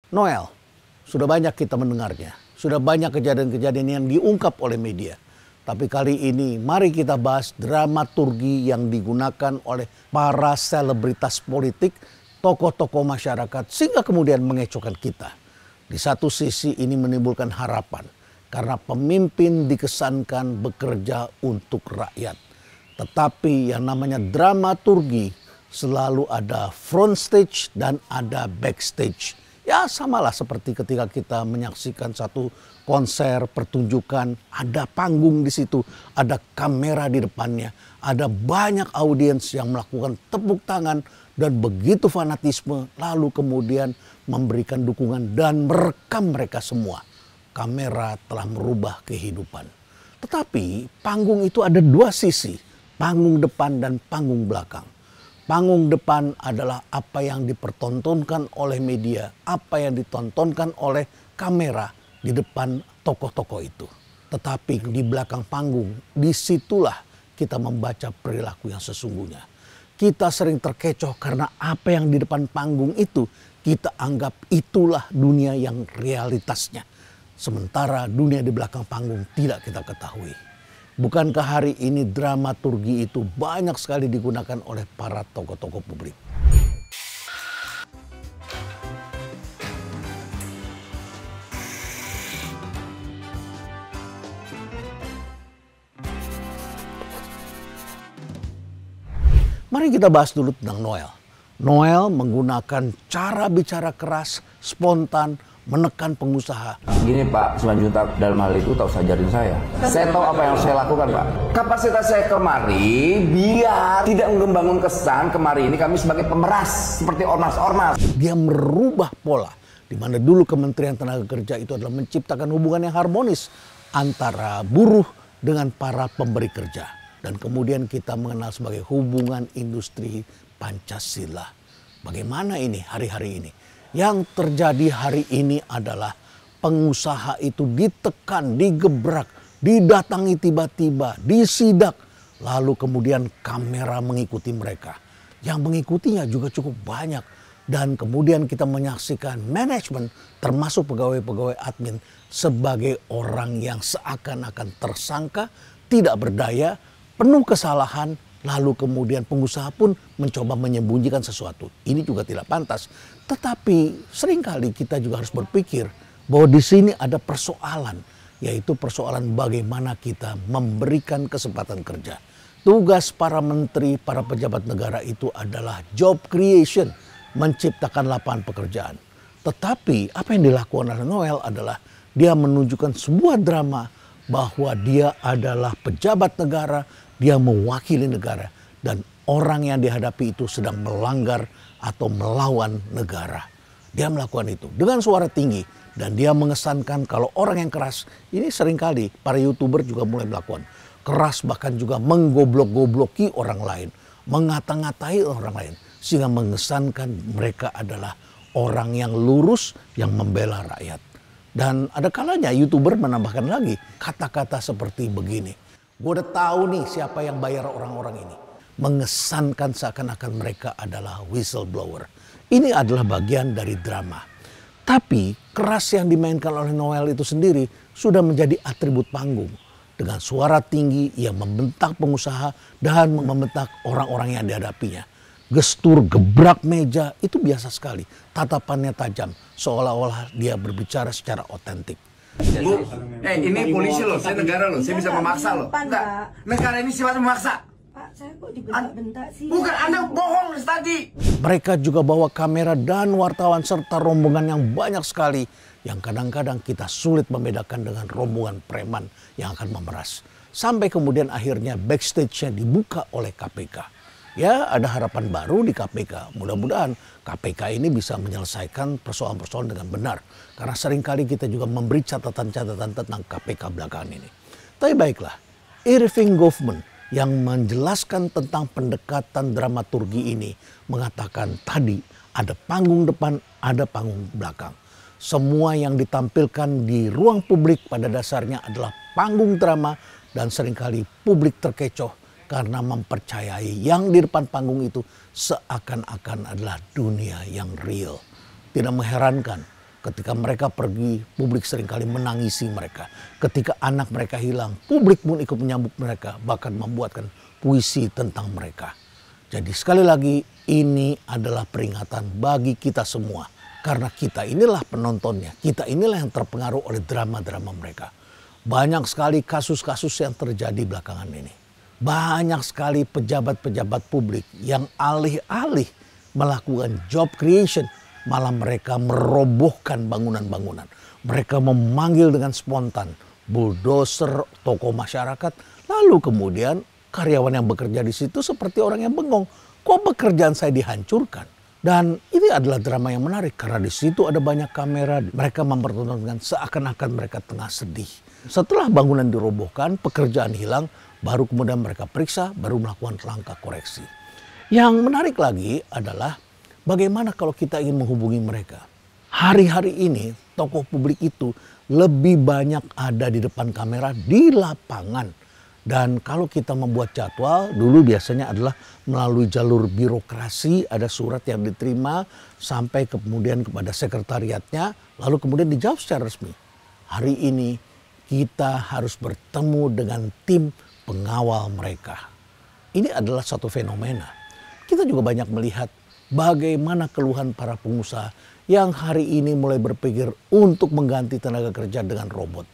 Noel, sudah banyak kita mendengarnya. Sudah banyak kejadian-kejadian yang diungkap oleh media. Tapi kali ini mari kita bahas dramaturgi yang digunakan oleh para selebritas politik, tokoh-tokoh masyarakat sehingga kemudian mengecohkan kita. Di satu sisi ini menimbulkan harapan karena pemimpin dikesankan bekerja untuk rakyat. Tetapi yang namanya dramaturgi selalu ada front stage dan ada backstage. Ya samalah seperti ketika kita menyaksikan satu konser, pertunjukan, ada panggung di situ, ada kamera di depannya, ada banyak audiens yang melakukan tepuk tangan dan begitu fanatisme, lalu kemudian memberikan dukungan dan merekam mereka semua. Kamera telah merubah kehidupan. Tetapi panggung itu ada dua sisi, panggung depan dan panggung belakang. Panggung depan adalah apa yang dipertontonkan oleh media, apa yang ditontonkan oleh kamera di depan tokoh-tokoh itu. Tetapi di belakang panggung, disitulah kita membaca perilaku yang sesungguhnya. Kita sering terkecoh karena apa yang di depan panggung itu kita anggap itulah dunia yang realitasnya. Sementara dunia di belakang panggung tidak kita ketahui. Bukankah hari ini dramaturgi itu banyak sekali digunakan oleh para tokoh-tokoh publik? Mari kita bahas dulu tentang Noel. Noel menggunakan cara bicara keras, spontan, menekan pengusaha. Gini Pak, Simanjuntak dalam hal itu tahu sajarin saya. Saya tahu apa yang harus saya lakukan Pak. Kapasitas saya kemari biar tidak membangun kesan kemari ini kami sebagai pemeras seperti ormas-ormas. Dia merubah pola di mana dulu Kementerian Tenaga Kerja itu adalah menciptakan hubungan yang harmonis antara buruh dengan para pemberi kerja. Dan kemudian kita mengenal sebagai hubungan industri Pancasila. Bagaimana ini hari-hari ini? Yang terjadi hari ini adalah pengusaha itu ditekan, digebrak, didatangi tiba-tiba, disidak. Lalu kemudian kamera mengikuti mereka. Yang mengikutinya juga cukup banyak. Dan kemudian kita menyaksikan manajemen termasuk pegawai-pegawai admin sebagai orang yang seakan-akan tersangka, tidak berdaya, penuh kesalahan. Lalu kemudian pengusaha pun mencoba menyembunyikan sesuatu. Ini juga tidak pantas. Tetapi seringkali kita juga harus berpikir bahwa di sini ada persoalan. Yaitu persoalan bagaimana kita memberikan kesempatan kerja. Tugas para menteri, para pejabat negara itu adalah job creation. Menciptakan lapangan pekerjaan. Tetapi apa yang dilakukan oleh Noel adalah dia menunjukkan sebuah drama bahwa dia adalah pejabat negara. Dia mewakili negara dan orang yang dihadapi itu sedang melanggar atau melawan negara. Dia melakukan itu dengan suara tinggi dan dia mengesankan kalau orang yang keras, ini seringkali para YouTuber juga mulai melakukan. Keras bahkan juga menggoblok-gobloki orang lain, mengata-ngatai orang lain sehingga mengesankan mereka adalah orang yang lurus yang membela rakyat. Dan ada kalanya YouTuber menambahkan lagi kata-kata seperti begini. Gue udah tahu nih siapa yang bayar orang-orang ini. Mengesankan seakan-akan mereka adalah whistleblower. Ini adalah bagian dari drama. Tapi keras yang dimainkan oleh Noel itu sendiri sudah menjadi atribut panggung. Dengan suara tinggi ia membentak pengusaha dan membentak orang-orang yang dihadapinya. Gestur gebrak meja itu biasa sekali. Tatapannya tajam seolah-olah dia berbicara secara otentik. Bu, ini polisi loh, saya negara loh, saya bisa memaksa loh. Enggak, negara ini sifatnya memaksa. Pak, saya kok dibentak-bentak sih? Bukan, Anda bohong tadi. Mereka juga bawa kamera dan wartawan serta rombongan yang banyak sekali. Yang kadang-kadang kita sulit membedakan dengan rombongan preman yang akan memeras. Sampai kemudian akhirnya backstage-nya dibuka oleh KPK. Ya ada harapan baru di KPK. Mudah-mudahan KPK ini bisa menyelesaikan persoalan-persoalan dengan benar. Karena seringkali kita juga memberi catatan-catatan tentang KPK belakangan ini. Tapi baiklah, Irving Goffman yang menjelaskan tentang pendekatan dramaturgi ini mengatakan tadi ada panggung depan, ada panggung belakang. Semua yang ditampilkan di ruang publik pada dasarnya adalah panggung drama dan seringkali publik terkecoh karena mempercayai yang di depan panggung itu seakan-akan adalah dunia yang real. Tidak mengherankan Ketika mereka pergi, publik seringkali menangisi mereka. Ketika anak mereka hilang, publik pun ikut menyambut mereka, bahkan membuatkan puisi tentang mereka. Jadi sekali lagi, ini adalah peringatan bagi kita semua. Karena kita inilah penontonnya, kita inilah yang terpengaruh oleh drama-drama mereka. Banyak sekali kasus-kasus yang terjadi belakangan ini. Banyak sekali pejabat-pejabat publik yang alih-alih melakukan job creation, malah mereka merobohkan bangunan-bangunan. Mereka memanggil dengan spontan bulldozer tokoh masyarakat. Lalu kemudian karyawan yang bekerja di situ seperti orang yang bengong. Kok pekerjaan saya dihancurkan? Dan ini adalah drama yang menarik karena di situ ada banyak kamera. Mereka mempertontonkan seakan-akan mereka tengah sedih. Setelah bangunan dirobohkan, pekerjaan hilang, baru kemudian mereka periksa, baru melakukan langkah koreksi. Yang menarik lagi adalah bagaimana kalau kita ingin menghubungi mereka. Hari-hari ini tokoh publik itu lebih banyak ada di depan kamera di lapangan. Dan kalau kita membuat jadwal, dulu biasanya adalah melalui jalur birokrasi, ada surat yang diterima sampai kemudian kepada sekretariatnya, lalu kemudian dijawab secara resmi. Hari ini kita harus bertemu dengan tim pengawal mereka. Ini adalah satu fenomena. Kita juga banyak melihat bagaimana keluhan para pengusaha yang hari ini mulai berpikir untuk mengganti tenaga kerja dengan robot.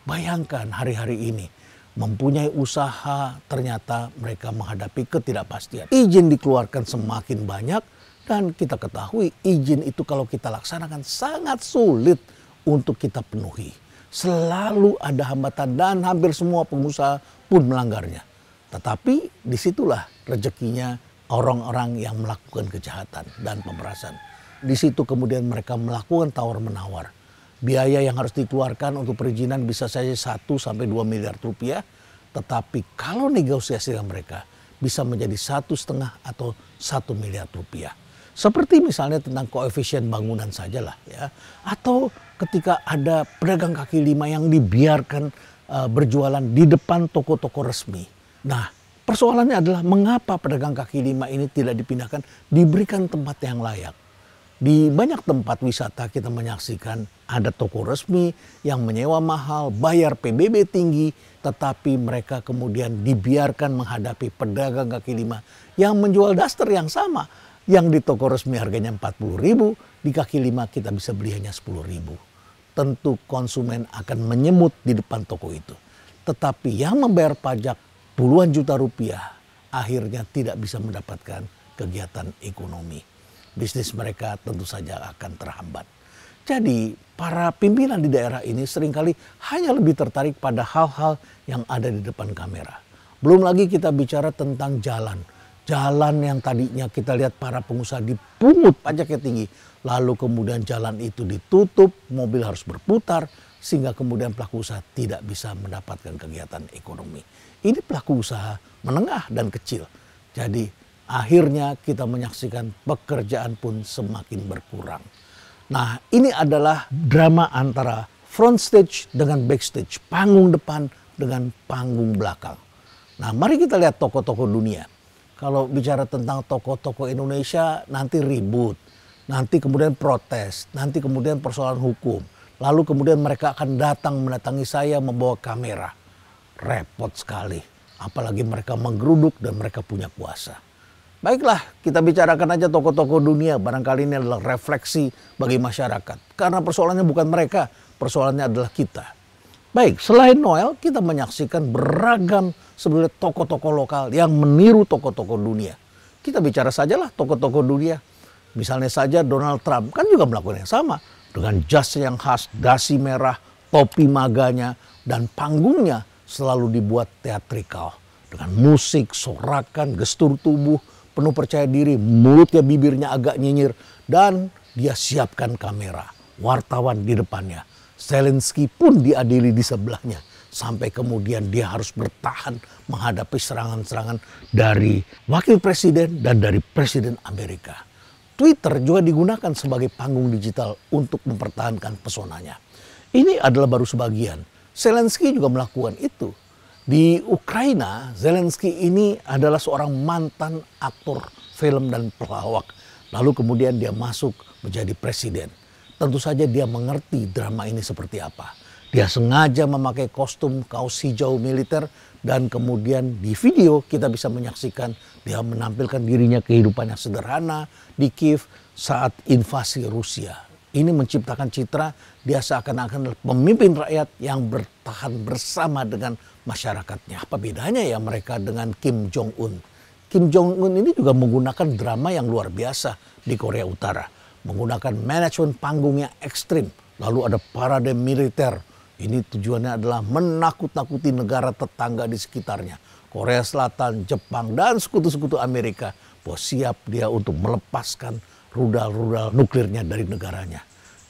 Bayangkan hari-hari ini mempunyai usaha, ternyata mereka menghadapi ketidakpastian. Izin dikeluarkan semakin banyak dan kita ketahui izin itu kalau kita laksanakan sangat sulit untuk kita penuhi. Selalu ada hambatan dan hampir semua pengusaha pun melanggarnya. Tetapi disitulah rezekinya orang-orang yang melakukan kejahatan dan pemerasan. Di situ kemudian mereka melakukan tawar-menawar. Biaya yang harus dikeluarkan untuk perizinan bisa saja 1 sampai 2 miliar rupiah. Tetapi kalau negosiasi dengan mereka bisa menjadi 1,5 atau 1 miliar rupiah. Seperti misalnya tentang koefisien bangunan sajalah ya. Atau ketika ada pedagang kaki lima yang dibiarkan berjualan di depan toko-toko resmi. Nah, persoalannya adalah mengapa pedagang kaki lima ini tidak dipindahkan, diberikan tempat yang layak. Di banyak tempat wisata kita menyaksikan ada toko resmi yang menyewa mahal, bayar PBB tinggi, tetapi mereka kemudian dibiarkan menghadapi pedagang kaki lima yang menjual daster yang sama. Yang di toko resmi harganya 40.000, di kaki lima kita bisa beli hanya 10.000. Tentu konsumen akan menyemut di depan toko itu. Tetapi yang membayar pajak puluhan juta rupiah akhirnya tidak bisa mendapatkan kegiatan ekonomi. Bisnis mereka tentu saja akan terhambat. Jadi para pimpinan di daerah ini seringkali hanya lebih tertarik pada hal-hal yang ada di depan kamera. Belum lagi kita bicara tentang jalan. Jalan yang tadinya kita lihat para pengusaha dipungut pajaknya tinggi. Lalu kemudian jalan itu ditutup, mobil harus berputar. Sehingga kemudian pelaku usaha tidak bisa mendapatkan kegiatan ekonomi. Ini pelaku usaha menengah dan kecil. Jadi akhirnya kita menyaksikan pekerjaan pun semakin berkurang. Nah, ini adalah drama antara front stage dengan backstage. Panggung depan dengan panggung belakang. Nah, mari kita lihat tokoh-tokoh dunia. Kalau bicara tentang tokoh-tokoh Indonesia, nanti ribut. Nanti kemudian protes. Nanti kemudian persoalan hukum. Lalu kemudian mereka akan datang mendatangi saya membawa kamera. Repot sekali. Apalagi mereka menggeruduk dan mereka punya kuasa. Baiklah, kita bicarakan aja tokoh-tokoh dunia. Barangkali ini adalah refleksi bagi masyarakat. Karena persoalannya bukan mereka, persoalannya adalah kita. Baik, selain Noel, kita menyaksikan beragam sebenarnya tokoh-tokoh lokal yang meniru tokoh-tokoh dunia. Kita bicara sajalah tokoh-tokoh dunia. Misalnya saja Donald Trump kan juga melakukan yang sama. Dengan jas yang khas, dasi merah, topi maganya, dan panggungnya selalu dibuat teatrikal. Dengan musik, sorakan, gestur tubuh, penuh percaya diri, mulutnya bibirnya agak nyinyir, dan dia siapkan kamera, wartawan di depannya. Zelensky pun diadili di sebelahnya. Sampai kemudian dia harus bertahan menghadapi serangan-serangan dari wakil presiden dan dari presiden Amerika. Twitter juga digunakan sebagai panggung digital untuk mempertahankan pesonanya. Ini adalah baru sebagian. Zelensky juga melakukan itu. Di Ukraina, Zelensky ini adalah seorang mantan aktor film dan pelawak. Lalu kemudian dia masuk menjadi presiden. tentu saja dia mengerti drama ini seperti apa. Dia sengaja memakai kostum kaos hijau militer dan kemudian di video kita bisa menyaksikan dia menampilkan dirinya kehidupan yang sederhana di Kiev saat invasi Rusia. Ini menciptakan citra dia seakan-akan pemimpin rakyat yang bertahan bersama dengan masyarakatnya. Apa bedanya ya mereka dengan Kim Jong-un? Kim Jong-un ini juga menggunakan drama yang luar biasa di Korea Utara. Menggunakan manajemen panggung yang ekstrim. Lalu ada parade militer. Ini tujuannya adalah menakut-nakuti negara tetangga di sekitarnya. Korea Selatan, Jepang, dan sekutu-sekutu Amerika. Bahwa siap dia untuk melepaskan rudal-rudal nuklirnya dari negaranya.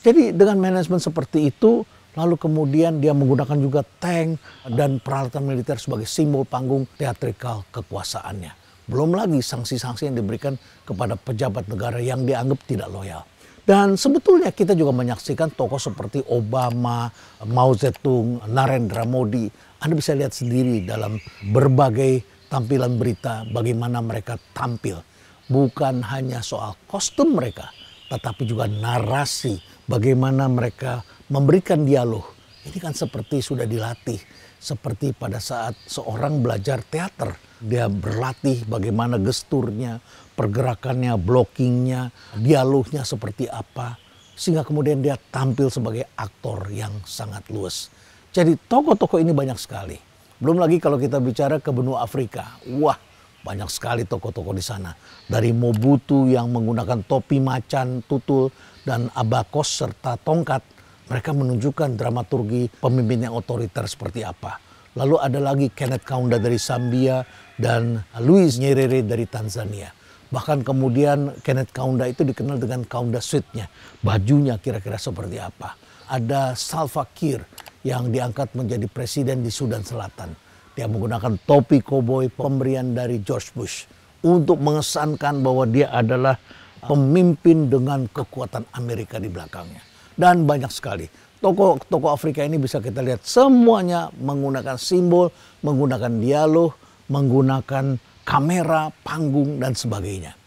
Jadi dengan manajemen seperti itu, lalu kemudian dia menggunakan juga tank dan peralatan militer sebagai simbol panggung teatrikal kekuasaannya. Belum lagi sanksi-sanksi yang diberikan kepada pejabat negara yang dianggap tidak loyal. Dan sebetulnya kita juga menyaksikan tokoh seperti Obama, Mao Zedong, Narendra Modi. Anda bisa lihat sendiri dalam berbagai tampilan berita bagaimana mereka tampil. Bukan hanya soal kostum mereka, tetapi juga narasi bagaimana mereka memberikan dialog. Ini kan seperti sudah dilatih. Seperti pada saat seorang belajar teater. Dia berlatih bagaimana gesturnya, pergerakannya, blockingnya, dialognya seperti apa. Sehingga kemudian dia tampil sebagai aktor yang sangat luas. Jadi tokoh-tokoh ini banyak sekali. Belum lagi kalau kita bicara ke benua Afrika. Wah, banyak sekali tokoh-tokoh di sana. Dari Mobutu yang menggunakan topi macan, tutul, dan abakos serta tongkat. Mereka menunjukkan dramaturgi pemimpin yang otoriter seperti apa. Lalu ada lagi Kenneth Kaunda dari Zambia dan Louis Nyerere dari Tanzania. Bahkan kemudian Kenneth Kaunda itu dikenal dengan Kaunda suit-nya. Bajunya kira-kira seperti apa. Ada Salva Kiir yang diangkat menjadi presiden di Sudan Selatan. Dia menggunakan topi koboi pemberian dari George Bush. Untuk mengesankan bahwa dia adalah pemimpin dengan kekuatan Amerika di belakangnya. Dan banyak sekali. Tokoh-tokoh Afrika ini bisa kita lihat semuanya menggunakan simbol, menggunakan dialog, menggunakan kamera, panggung, dan sebagainya.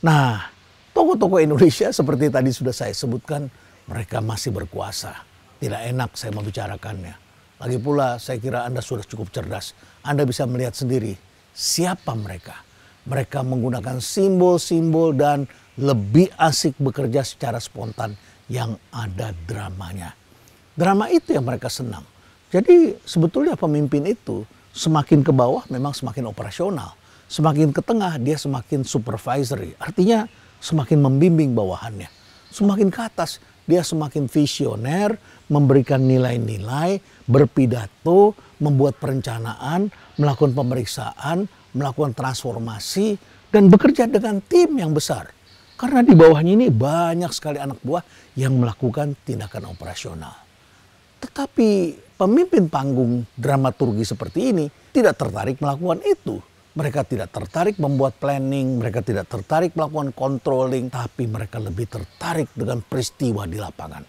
Nah, tokoh-tokoh Indonesia seperti tadi sudah saya sebutkan, mereka masih berkuasa. Tidak enak saya membicarakannya. Lagi pula saya kira Anda sudah cukup cerdas. Anda bisa melihat sendiri siapa mereka. Mereka menggunakan simbol-simbol dan lebih asik bekerja secara spontan yang ada dramanya. Drama itu yang mereka senang. Jadi sebetulnya pemimpin itu semakin ke bawah memang semakin operasional. Semakin ke tengah dia semakin supervisory. Artinya semakin membimbing bawahannya. Semakin ke atas dia semakin visioner, memberikan nilai-nilai, berpidato, membuat perencanaan, melakukan pemeriksaan, melakukan transformasi, dan bekerja dengan tim yang besar. Karena di bawahnya ini banyak sekali anak buah yang melakukan tindakan operasional. Tetapi pemimpin panggung dramaturgi seperti ini tidak tertarik melakukan itu. Mereka tidak tertarik membuat planning, mereka tidak tertarik melakukan controlling, tapi mereka lebih tertarik dengan peristiwa di lapangan.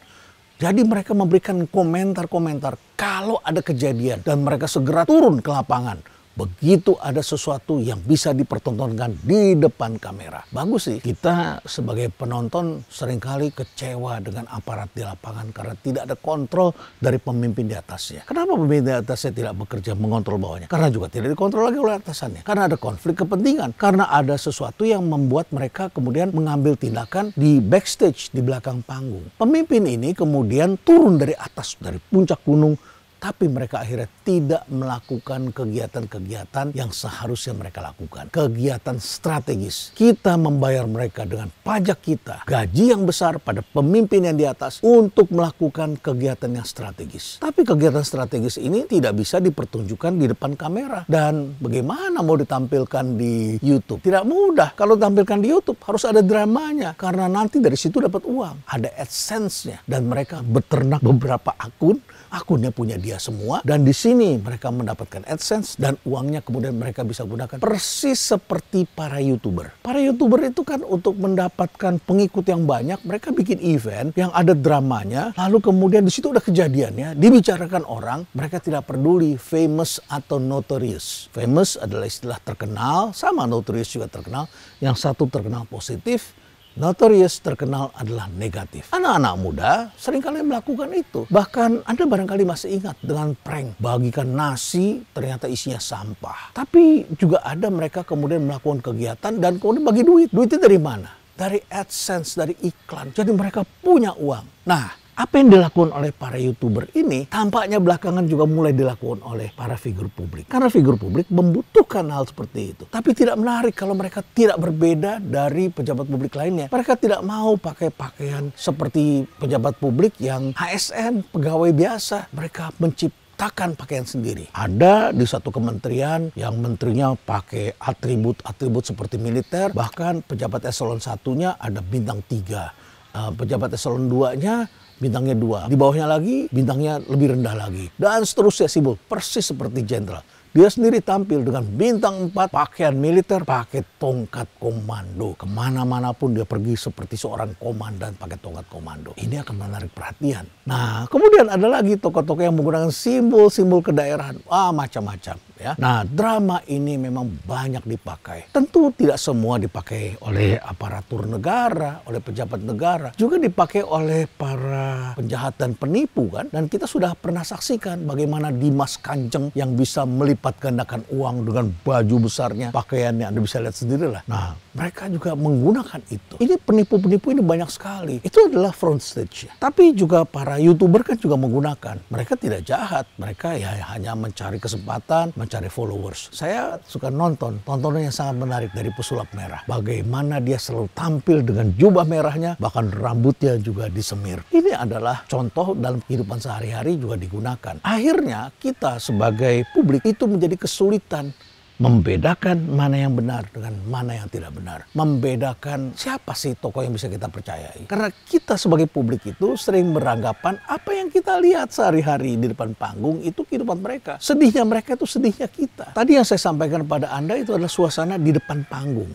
Jadi mereka memberikan komentar-komentar kalau ada kejadian dan mereka segera turun ke lapangan. Begitu ada sesuatu yang bisa dipertontonkan di depan kamera. Bagus sih, kita sebagai penonton seringkali kecewa dengan aparat di lapangan karena tidak ada kontrol dari pemimpin di atasnya. Kenapa pemimpin di atasnya tidak bekerja mengontrol bawahnya? Karena juga tidak dikontrol lagi oleh atasannya. Karena ada konflik kepentingan. Karena ada sesuatu yang membuat mereka kemudian mengambil tindakan di backstage, di belakang panggung. Pemimpin ini kemudian turun dari atas, dari puncak gunung, tapi mereka akhirnya tidak melakukan kegiatan-kegiatan yang seharusnya mereka lakukan. Kegiatan strategis. Kita membayar mereka dengan pajak kita. Gaji yang besar pada pemimpin yang di atas untuk melakukan kegiatan yang strategis. Tapi kegiatan strategis ini tidak bisa dipertunjukkan di depan kamera. Dan bagaimana mau ditampilkan di YouTube? Tidak mudah. Kalau ditampilkan di YouTube harus ada dramanya. Karena nanti dari situ dapat uang. Ada AdSense-nya. Dan mereka beternak beberapa akun. Akunnya punya dia semua, dan di sini mereka mendapatkan AdSense dan uangnya kemudian mereka bisa gunakan persis seperti para YouTuber. Para YouTuber itu kan untuk mendapatkan pengikut yang banyak, mereka bikin event yang ada dramanya, lalu kemudian di situ ada kejadiannya, dibicarakan orang, mereka tidak peduli famous atau notorious. Famous adalah istilah terkenal, sama notorious juga terkenal. Yang satu terkenal positif, notorious, terkenal adalah negatif. Anak-anak muda seringkali melakukan itu. Bahkan Anda barangkali masih ingat dengan prank. Bagikan nasi, ternyata isinya sampah. Tapi juga ada mereka kemudian melakukan kegiatan dan kemudian bagi duit. Duitnya dari mana? Dari AdSense, dari iklan. Jadi mereka punya uang. Nah, apa yang dilakukan oleh para YouTuber ini tampaknya belakangan juga mulai dilakukan oleh para figur publik. Karena figur publik membutuhkan hal seperti itu. Tapi tidak menarik kalau mereka tidak berbeda dari pejabat publik lainnya. Mereka tidak mau pakai pakaian seperti pejabat publik yang ASN, pegawai biasa. Mereka menciptakan pakaian sendiri. Ada di satu kementerian yang menterinya pakai atribut-atribut seperti militer. Bahkan pejabat eselon 1-nya ada bintang 3. Pejabat eselon 2-nya bintangnya 2. Di bawahnya lagi bintangnya lebih rendah lagi. Dan seterusnya simbol persis seperti jenderal. Dia sendiri tampil dengan bintang 4, pakaian militer, pakai tongkat komando. Kemana-mana pun dia pergi seperti seorang komandan pakai tongkat komando. Ini akan menarik perhatian. Nah, kemudian ada lagi tokoh-tokoh yang menggunakan simbol-simbol kedaerahan. Macam-macam. Ya. Nah, drama ini memang banyak dipakai. Tentu tidak semua dipakai oleh aparatur negara, oleh pejabat negara. Juga dipakai oleh para penjahat dan penipu kan. Dan kita sudah pernah saksikan bagaimana Dimas Kanjeng yang bisa melipat gandakan uang dengan baju besarnya. Pakaiannya Anda bisa lihat sendirilah. Nah, mereka juga menggunakan itu. Ini penipu-penipu ini banyak sekali. Itu adalah front stage. Tapi juga para YouTuber kan juga menggunakan. Mereka tidak jahat. Mereka ya hanya mencari kesempatan, mencari followers. Saya suka nonton tontonan yang sangat menarik dari Pesulap Merah. Bagaimana dia selalu tampil dengan jubah merahnya, bahkan rambutnya juga disemir. Ini adalah contoh dalam kehidupan sehari-hari juga digunakan. Akhirnya kita sebagai publik itu menjadi kesulitan membedakan mana yang benar dengan mana yang tidak benar. Membedakan siapa sih tokoh yang bisa kita percayai. Karena kita sebagai publik itu sering beranggapan apa yang kita lihat sehari-hari di depan panggung itu kehidupan mereka. Sedihnya mereka itu sedihnya kita. Tadi yang saya sampaikan pada Anda itu adalah suasana di depan panggung.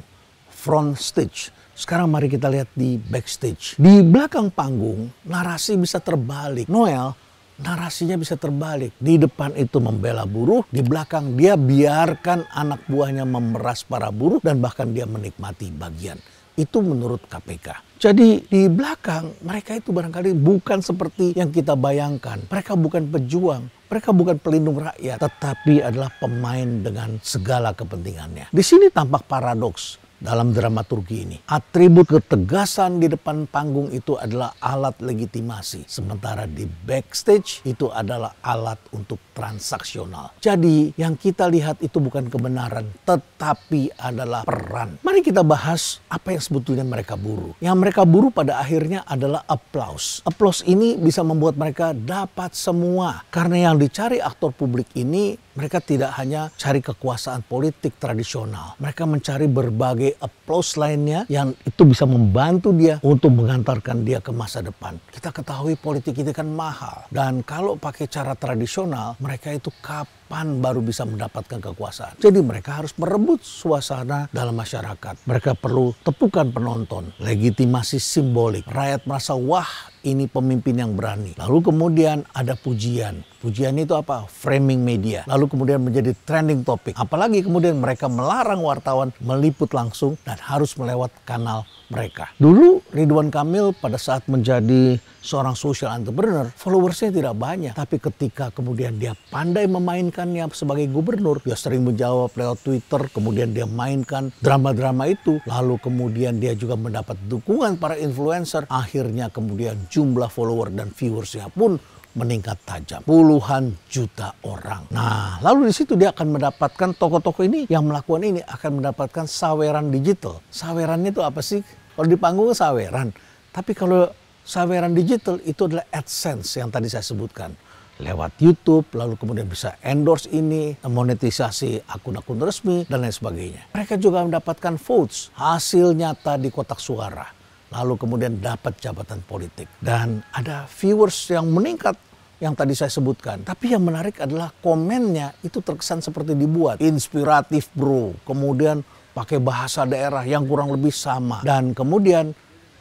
Front stage. Sekarang mari kita lihat di backstage. Di belakang panggung narasi bisa terbalik. Noel, narasinya bisa terbalik. Di depan itu membela buruh, di belakang dia biarkan anak buahnya memeras para buruh dan bahkan dia menikmati bagian. Itu menurut KPK. Jadi di belakang mereka itu barangkali bukan seperti yang kita bayangkan. Mereka bukan pejuang, mereka bukan pelindung rakyat, tetapi adalah pemain dengan segala kepentingannya. Di sini tampak paradoks dalam dramaturgi ini. Atribut ketegasan di depan panggung itu adalah alat legitimasi. Sementara di backstage itu adalah alat untuk transaksional. Jadi yang kita lihat itu bukan kebenaran, tetapi adalah peran. Mari kita bahas apa yang sebetulnya mereka buru. Yang mereka buru pada akhirnya adalah applause. Applause ini bisa membuat mereka dapat semua. Karena yang dicari aktor publik ini, mereka tidak hanya cari kekuasaan politik tradisional. Mereka mencari berbagai applause lainnya yang itu bisa membantu dia untuk mengantarkan dia ke masa depan. Kita ketahui politik ini kan mahal. Dan kalau pakai cara tradisional, mereka itu kapan baru bisa mendapatkan kekuasaan. Jadi mereka harus merebut suasana dalam masyarakat. Mereka perlu tepukan penonton, legitimasi simbolik. Rakyat merasa, wah, ini pemimpin yang berani. Lalu kemudian ada pujian. Pujian itu apa? Framing media. Lalu kemudian menjadi trending topic. Apalagi kemudian mereka melarang wartawan meliput langsung dan harus melewat kanal mereka. Dulu Ridwan Kamil pada saat menjadi seorang social entrepreneur, followersnya tidak banyak. Tapi ketika kemudian dia pandai memainkannya sebagai gubernur, dia sering menjawab lewat Twitter, kemudian dia mainkan drama-drama itu. Lalu kemudian dia juga mendapat dukungan para influencer. Akhirnya kemudian jumlah follower dan viewersnya pun meningkat tajam. Puluhan juta orang. Nah, lalu di situ dia akan mendapatkan tokoh-tokoh ini yang melakukan ini akan mendapatkan saweran digital. Sawerannya itu apa sih? Kalau di panggung saweran. Tapi kalau saweran digital itu adalah AdSense yang tadi saya sebutkan. Lewat YouTube, lalu kemudian bisa endorse ini, monetisasi akun-akun resmi, dan lain sebagainya. Mereka juga mendapatkan votes, hasil nyata di kotak suara. Lalu kemudian dapat jabatan politik. Dan ada viewers yang meningkat yang tadi saya sebutkan. Tapi yang menarik adalah komennya itu terkesan seperti dibuat. Inspiratif bro. Kemudian pakai bahasa daerah yang kurang lebih sama. Dan kemudian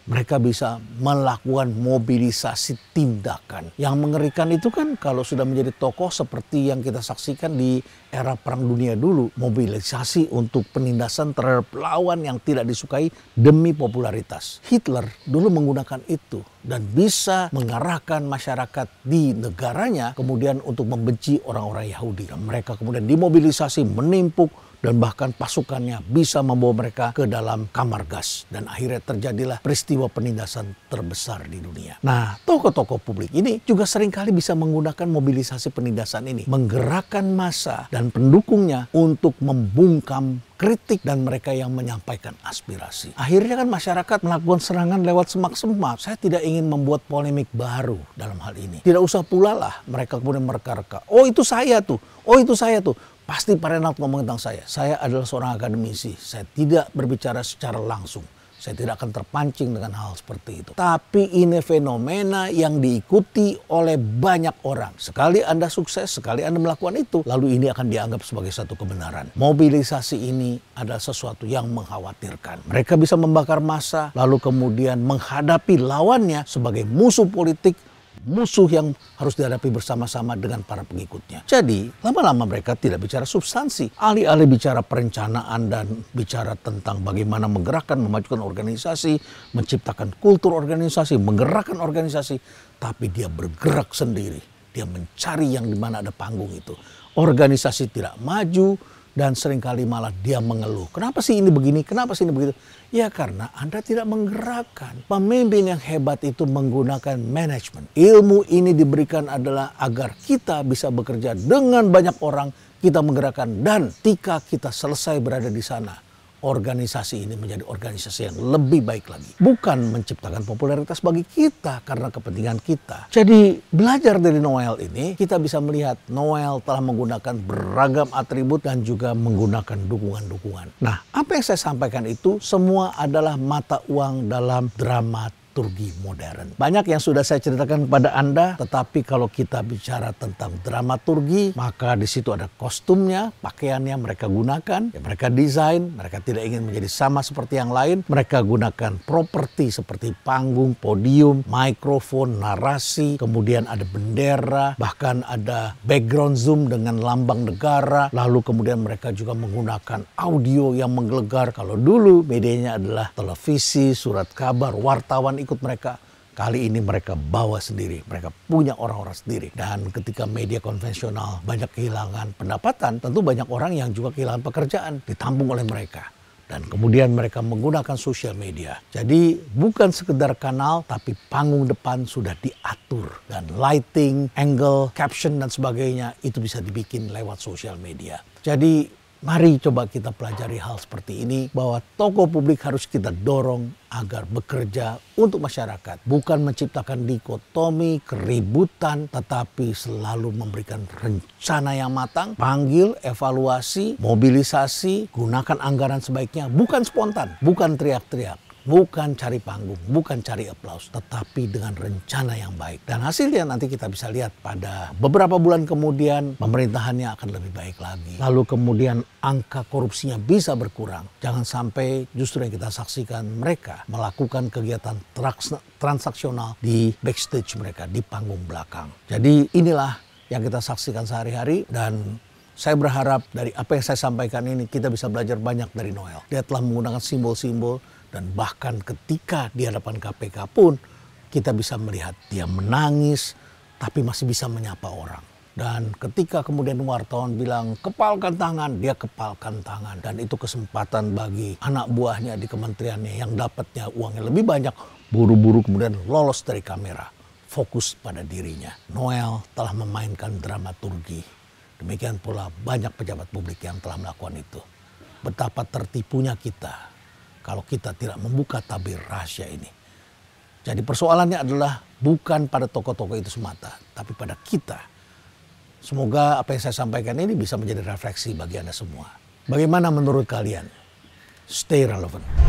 Mereka bisa melakukan mobilisasi tindakan. Yang mengerikan itu kan kalau sudah menjadi tokoh seperti yang kita saksikan di era Perang Dunia dulu. Mobilisasi untuk penindasan terhadap lawan yang tidak disukai demi popularitas. Hitler dulu menggunakan itu dan bisa mengarahkan masyarakat di negaranya kemudian untuk membenci orang-orang Yahudi. Dan mereka kemudian dimobilisasi, menimpuk, dan bahkan pasukannya bisa membawa mereka ke dalam kamar gas. Dan akhirnya terjadilah peristiwa penindasan terbesar di dunia. Nah, tokoh-tokoh publik ini juga seringkali bisa menggunakan mobilisasi penindasan ini. Menggerakkan massa dan pendukungnya untuk membungkam kritik dan mereka yang menyampaikan aspirasi. Akhirnya kan masyarakat melakukan serangan lewat semak-semak. Saya tidak ingin membuat polemik baru dalam hal ini. Tidak usah pula lah mereka kemudian mereka-reka. Oh itu saya tuh, oh itu saya tuh. Pasti Pak Renald ngomong tentang saya. Saya adalah seorang akademisi. Saya tidak berbicara secara langsung. Saya tidak akan terpancing dengan hal seperti itu. Tapi ini fenomena yang diikuti oleh banyak orang. Sekali Anda sukses, sekali Anda melakukan itu, lalu ini akan dianggap sebagai satu kebenaran. Mobilisasi ini adalah sesuatu yang mengkhawatirkan. Mereka bisa membakar massa, lalu kemudian menghadapi lawannya sebagai musuh politik, musuh yang harus dihadapi bersama-sama dengan para pengikutnya. Jadi, lama-lama mereka tidak bicara substansi. Alih-alih bicara perencanaan dan bicara tentang bagaimana menggerakkan, memajukan organisasi, menciptakan kultur organisasi, menggerakkan organisasi, tapi dia bergerak sendiri. Dia mencari yang di mana ada panggung itu. Organisasi tidak maju dan seringkali malah dia mengeluh. Kenapa sih ini begini? Kenapa sih ini begitu? Ya karena Anda tidak menggerakkan. Pemimpin yang hebat itu menggunakan manajemen. Ilmu ini diberikan adalah agar kita bisa bekerja dengan banyak orang, kita menggerakkan. Dan ketika kita selesai berada di sana, organisasi ini menjadi organisasi yang lebih baik lagi. Bukan menciptakan popularitas bagi kita karena kepentingan kita. Jadi belajar dari Noel ini, kita bisa melihat Noel telah menggunakan beragam atribut dan juga menggunakan dukungan-dukungan. Nah, apa yang saya sampaikan itu semua adalah mata uang dalam dramaturgi modern. Banyak yang sudah saya ceritakan kepada Anda, tetapi kalau kita bicara tentang dramaturgi, maka di situ ada kostumnya, pakaiannya mereka gunakan, ya mereka desain, mereka tidak ingin menjadi sama seperti yang lain, mereka gunakan properti seperti panggung, podium, mikrofon, narasi, kemudian ada bendera, bahkan ada background zoom dengan lambang negara, lalu kemudian mereka juga menggunakan audio yang menggelegar. Kalau dulu medianya adalah televisi, surat kabar, wartawan ikut mereka. Kali ini mereka bawa sendiri, mereka punya orang-orang sendiri. Dan ketika media konvensional banyak kehilangan pendapatan, tentu banyak orang yang juga kehilangan pekerjaan, ditampung oleh mereka. Dan kemudian mereka menggunakan sosial media. Jadi bukan sekedar kanal, tapi panggung depan sudah diatur. Dan lighting, angle, caption dan sebagainya itu bisa dibikin lewat sosial media. Jadi mari coba kita pelajari hal seperti ini, bahwa tokoh publik harus kita dorong agar bekerja untuk masyarakat. Bukan menciptakan dikotomi, keributan, tetapi selalu memberikan rencana yang matang, panggil, evaluasi, mobilisasi, gunakan anggaran sebaiknya, bukan spontan, bukan teriak-teriak. Bukan cari panggung, bukan cari aplaus, tetapi dengan rencana yang baik. Dan hasilnya nanti kita bisa lihat pada beberapa bulan kemudian pemerintahannya akan lebih baik lagi. Lalu kemudian angka korupsinya bisa berkurang. Jangan sampai justru yang kita saksikan mereka melakukan kegiatan transaksional di backstage mereka, di panggung belakang. Jadi inilah yang kita saksikan sehari-hari dan saya berharap dari apa yang saya sampaikan ini kita bisa belajar banyak dari Noel. Dia telah menggunakan simbol-simbol dan bahkan ketika di hadapan KPK pun kita bisa melihat dia menangis tapi masih bisa menyapa orang. Dan ketika kemudian wartawan bilang kepalkan tangan, dia kepalkan tangan. Dan itu kesempatan bagi anak buahnya di kementeriannya yang dapatnya uangnya lebih banyak, buru-buru kemudian lolos dari kamera, fokus pada dirinya. Noel telah memainkan dramaturgi. Demikian pula banyak pejabat publik yang telah melakukan itu. Betapa tertipunya kita kalau kita tidak membuka tabir rahasia ini. Jadi persoalannya adalah bukan pada tokoh-tokoh itu semata, tapi pada kita. Semoga apa yang saya sampaikan ini bisa menjadi refleksi bagi Anda semua. Bagaimana menurut kalian? Stay relevant.